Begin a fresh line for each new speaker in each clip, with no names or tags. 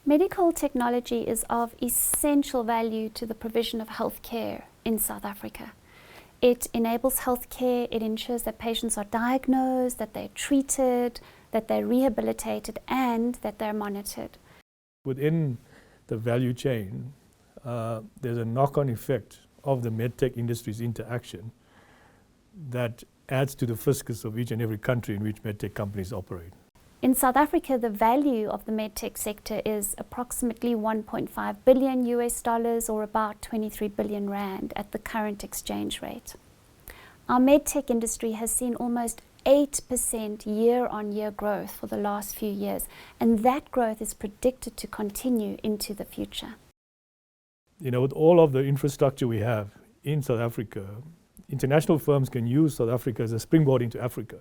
Medical technology is of essential value to the provision of healthcare in South Africa. It enables healthcare, it ensures that patients are diagnosed, that they're treated, that they're rehabilitated, and that they're monitored.
Within the value chain, there's a knock-on effect of the medtech industry's interaction that adds to the fiscus of each and every country in which medtech companies operate.
In South Africa, the value of the medtech sector is approximately $1.5 billion US, or about 23 billion rand at the current exchange rate. Our medtech industry has seen almost 8% year-on-year growth for the last few years, and that growth is predicted to continue into the future.
You know, with all of the infrastructure we have in South Africa, international firms can use South Africa as a springboard into Africa.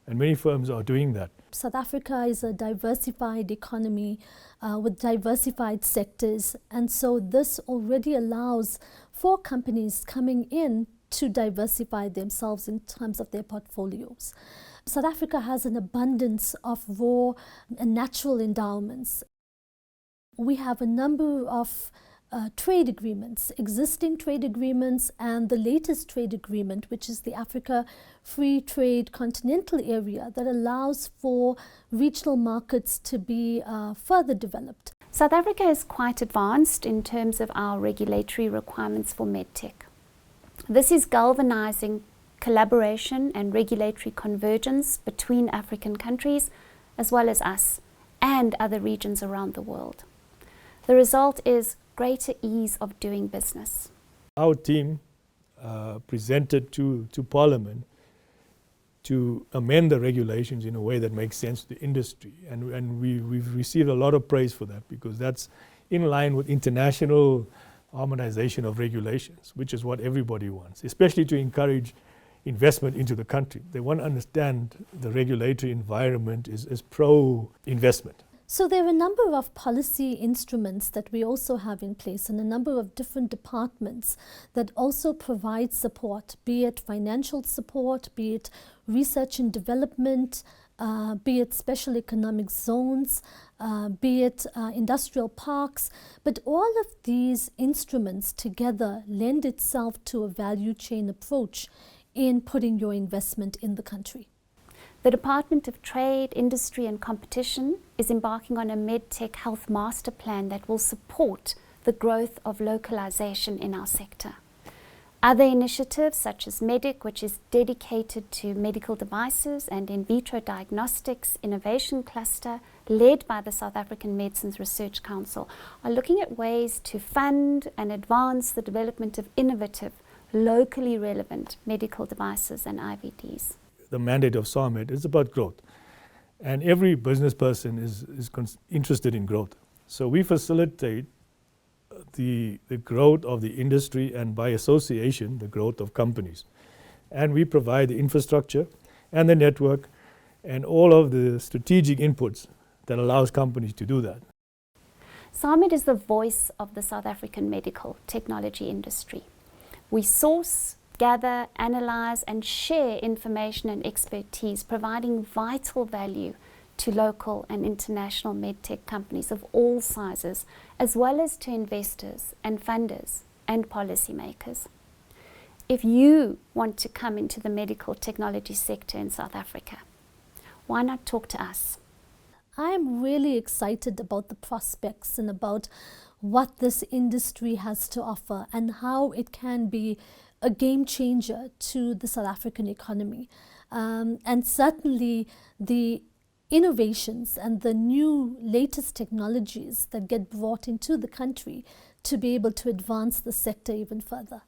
And many firms are doing that.
South Africa is a diversified economy with diversified sectors, and so this already allows for companies coming in to diversify themselves in terms of their portfolios. South Africa has an abundance of raw and natural endowments. We have a number of trade agreements, existing trade agreements, and the latest trade agreement, which is the Africa Free Trade Continental Area, that allows for regional markets to be further developed.
South Africa is quite advanced in terms of our regulatory requirements for medtech. This is galvanizing collaboration and regulatory convergence between African countries, as well as us and other regions around the world. The result is greater ease of doing business.
Our team presented to Parliament to amend the regulations in a way that makes sense to the industry. And we've received a lot of praise for that, because that's in line with international harmonization of regulations, which is what everybody wants, especially to encourage investment into the country. They want to understand the regulatory environment is pro-investment.
So there are a number of policy instruments that we also have in place, and a number of different departments that also provide support, be it financial support, be it research and development, be it special economic zones, be it industrial parks. But all of these instruments together lend itself to a value chain approach in putting your investment in the country.
The Department of Trade, Industry and Competition is embarking on a MedTech Health Master Plan that will support the growth of localization in our sector. Other initiatives such as MEDIC, which is dedicated to medical devices and in vitro diagnostics innovation cluster led by the South African Medicines Research Council, are looking at ways to fund and advance the development of innovative, locally relevant medical devices and IVDs.
The mandate of SAMED is about growth, and every business person is interested in growth. So we facilitate the growth of the industry, and by association the growth of companies, and we provide the infrastructure and the network and all of the strategic inputs that allows companies to do that.
SAMED is the voice of the South African medical technology industry. We source, gather, analyze and share information and expertise, providing vital value to local and international medtech companies of all sizes, as well as to investors and funders and policymakers. If you want to come into the medical technology sector in South Africa, why not talk to us?
I'm really excited about the prospects and about what this industry has to offer and how it can be a game changer to the South African economy. And certainly the innovations and the new latest technologies that get brought into the country to be able to advance the sector even further.